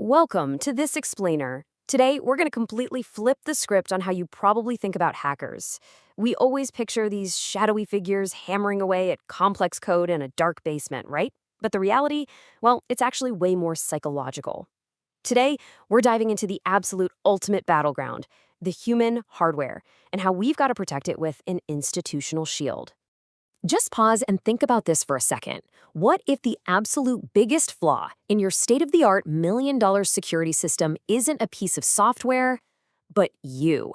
Welcome to This Explainer. Today, we're going to completely flip the script on how you probably think about hackers. We always picture these shadowy figures hammering away at complex code in a dark basement, right? But the reality, well, it's actually way more psychological. Today, we're diving into the absolute ultimate battleground, the human hardware, and how we've got to protect it with an institutional shield. Just pause and think about this for a second. What if the absolute biggest flaw in your state-of-the-art $1 million security system isn't a piece of software, but you?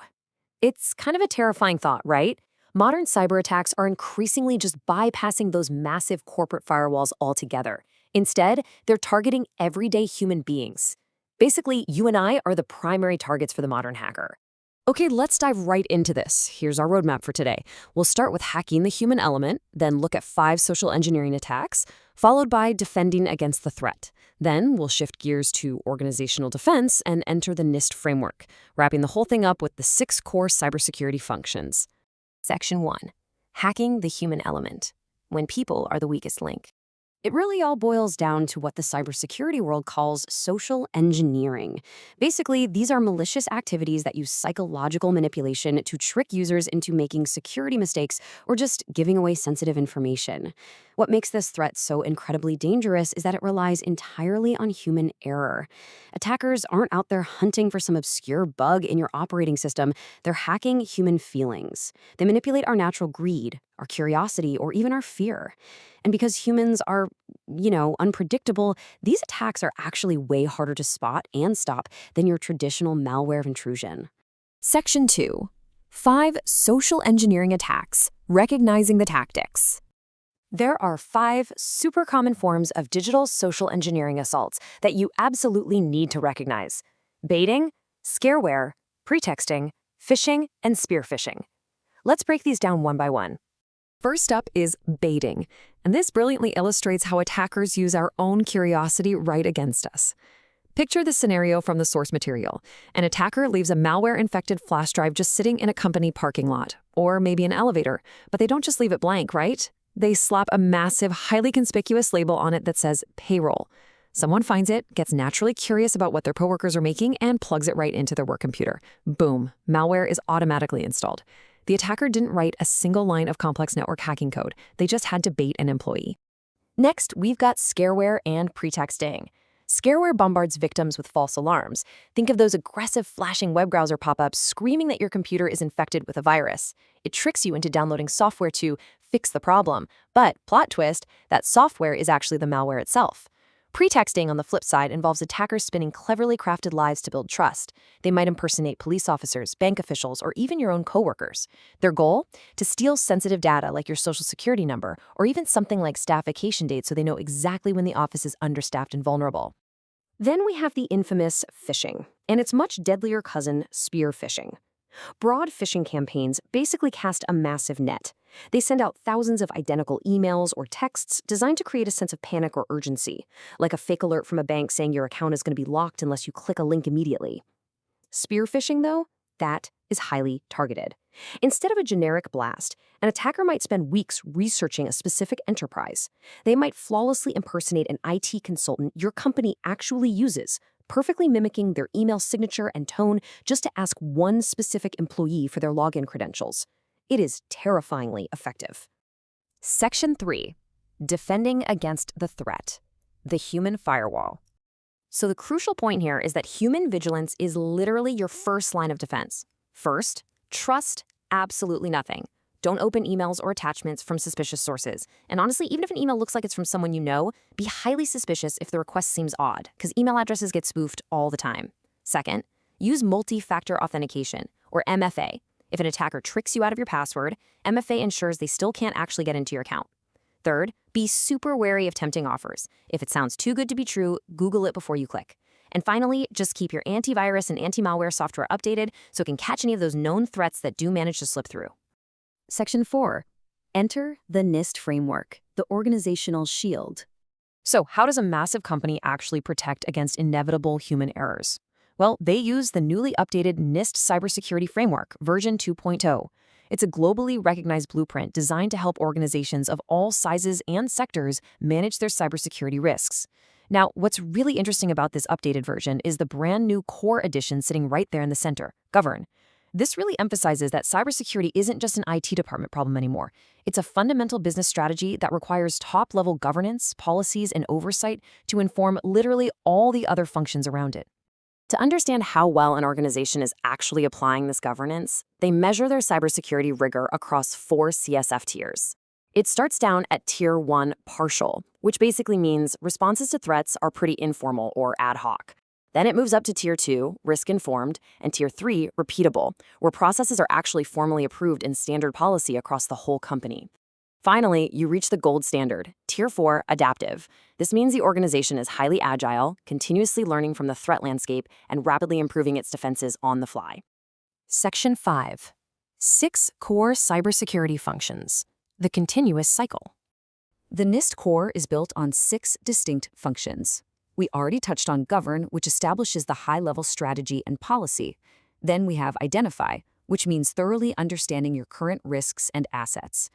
It's kind of a terrifying thought, right? Modern cyber attacks are increasingly just bypassing those massive corporate firewalls altogether. Instead, they're targeting everyday human beings. Basically, you and I are the primary targets for the modern hacker. Okay, let's dive right into this. Here's our roadmap for today. We'll start with hacking the human element, then look at 5 social engineering attacks, followed by defending against the threat. Then we'll shift gears to organizational defense and enter the NIST framework, wrapping the whole thing up with the 6 core cybersecurity functions. Section 1. Hacking the human element, when people are the weakest link. It really all boils down to what the cybersecurity world calls social engineering. Basically, these are malicious activities that use psychological manipulation to trick users into making security mistakes or just giving away sensitive information. What makes this threat so incredibly dangerous is that it relies entirely on human error. Attackers aren't out there hunting for some obscure bug in your operating system. They're hacking human feelings. They manipulate our natural greed, our curiosity, or even our fear. And because humans are, unpredictable, these attacks are actually way harder to spot and stop than your traditional malware intrusion. Section 2. 5 social engineering attacks, recognizing the tactics. There are 5 super common forms of digital social engineering assaults that you absolutely need to recognize: baiting, scareware, pretexting, phishing, and spear phishing. Let's break these down one by one. First up is baiting, and this brilliantly illustrates how attackers use our own curiosity right against us. Picture the scenario from the source material. An attacker leaves a malware-infected flash drive just sitting in a company parking lot, or maybe an elevator, but they don't just leave it blank, right? They slap a massive, highly conspicuous label on it that says payroll. Someone finds it, gets naturally curious about what their coworkers are making, and plugs it right into their work computer. Boom, malware is automatically installed. The attacker didn't write a single line of complex network hacking code. They just had to bait an employee. Next, we've got scareware and pretexting. Scareware bombards victims with false alarms. Think of those aggressive flashing web browser pop-ups screaming that your computer is infected with a virus. It tricks you into downloading software to fix the problem. But, plot twist, that software is actually the malware itself. Pretexting, on the flip side, involves attackers spinning cleverly crafted lies to build trust. They might impersonate police officers, bank officials, or even your own coworkers. Their goal? To steal sensitive data like your social security number, or even something like staff vacation dates so they know exactly when the office is understaffed and vulnerable. Then we have the infamous phishing, and its much deadlier cousin, spear phishing. Broad phishing campaigns basically cast a massive net. They send out thousands of identical emails or texts designed to create a sense of panic or urgency, like a fake alert from a bank saying your account is going to be locked unless you click a link immediately. Spear phishing, though, that is highly targeted. Instead of a generic blast, an attacker might spend weeks researching a specific enterprise. They might flawlessly impersonate an IT consultant your company actually uses, perfectly mimicking their email signature and tone just to ask one specific employee for their login credentials. It is terrifyingly effective. Section 3. Defending against the threat. The human firewall. So the crucial point here is that human vigilance is literally your first line of defense. First, trust absolutely nothing. Don't open emails or attachments from suspicious sources. And honestly, even if an email looks like it's from someone you know, be highly suspicious if the request seems odd, because email addresses get spoofed all the time. Second, use multi-factor authentication, or MFA. If an attacker tricks you out of your password, MFA ensures they still can't actually get into your account. Third, be super wary of tempting offers. If it sounds too good to be true, Google it before you click. And finally, just keep your antivirus and anti-malware software updated so it can catch any of those known threats that do manage to slip through. Section 4. Enter the NIST framework, the organizational shield. So how does a massive company actually protect against inevitable human errors? Well, they use the newly updated NIST Cybersecurity Framework, version 2.0. It's a globally recognized blueprint designed to help organizations of all sizes and sectors manage their cybersecurity risks. Now, what's really interesting about this updated version is the brand new core edition sitting right there in the center, Govern. This really emphasizes that cybersecurity isn't just an IT department problem anymore. It's a fundamental business strategy that requires top-level governance, policies, and oversight to inform literally all the other functions around it. To understand how well an organization is actually applying this governance, they measure their cybersecurity rigor across 4 CSF tiers. It starts down at Tier 1 partial, which basically means responses to threats are pretty informal or ad hoc. Then it moves up to Tier 2, risk-informed, and Tier 3, repeatable, where processes are actually formally approved in standard policy across the whole company. Finally, you reach the gold standard, Tier 4, adaptive. This means the organization is highly agile, continuously learning from the threat landscape, and rapidly improving its defenses on the fly. Section 5. 6 core cybersecurity functions. The continuous cycle. The NIST core is built on 6 distinct functions. We already touched on Govern, which establishes the high-level strategy and policy. Then we have Identify, which means thoroughly understanding your current risks and assets.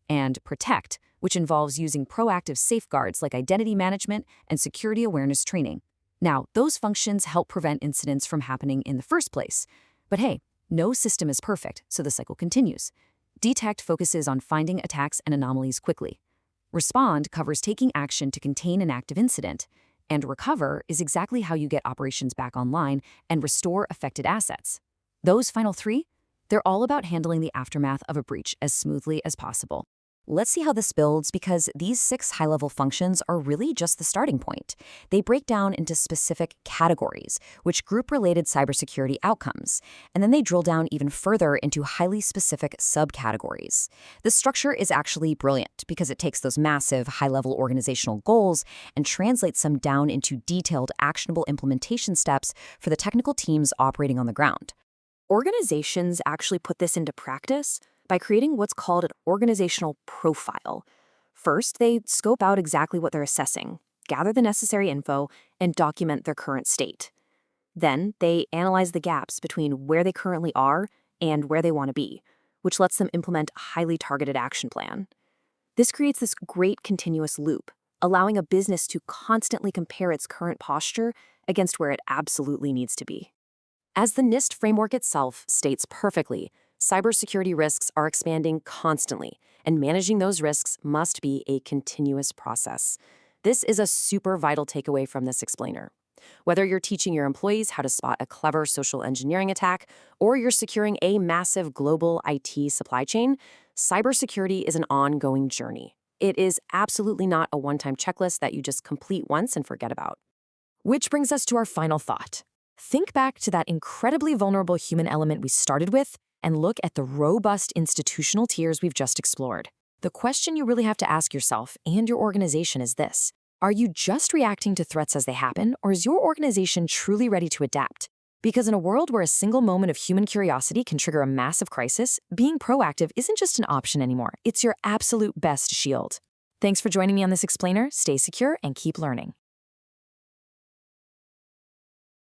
And Protect, which involves using proactive safeguards like identity management and security awareness training. Now, those functions help prevent incidents from happening in the first place. But hey, no system is perfect, so the cycle continues. Detect focuses on finding attacks and anomalies quickly. Respond covers taking action to contain an active incident. And Recover is exactly how you get operations back online and restore affected assets. Those final 3, they're all about handling the aftermath of a breach as smoothly as possible. Let's see how this builds, because these 6 high-level functions are really just the starting point. They break down into specific categories, which group related cybersecurity outcomes, and then they drill down even further into highly specific subcategories. This structure is actually brilliant because it takes those massive high-level organizational goals and translates them down into detailed, actionable implementation steps for the technical teams operating on the ground. Organizations actually put this into practice by creating what's called an organizational profile. First, they scope out exactly what they're assessing, gather the necessary info, and document their current state. Then, they analyze the gaps between where they currently are and where they want to be, which lets them implement a highly targeted action plan. This creates this great continuous loop, allowing a business to constantly compare its current posture against where it absolutely needs to be. As the NIST framework itself states perfectly, cybersecurity risks are expanding constantly, and managing those risks must be a continuous process. This is a super vital takeaway from this explainer. Whether you're teaching your employees how to spot a clever social engineering attack, or you're securing a massive global IT supply chain, cybersecurity is an ongoing journey. It is absolutely not a one-time checklist that you just complete once and forget about. Which brings us to our final thought. Think back to that incredibly vulnerable human element we started with, and look at the robust institutional tiers we've just explored. The question you really have to ask yourself and your organization is this: are you just reacting to threats as they happen, or is your organization truly ready to adapt? Because in a world where a single moment of human curiosity can trigger a massive crisis, being proactive isn't just an option anymore. It's your absolute best shield. Thanks for joining me on this explainer. Stay secure and keep learning.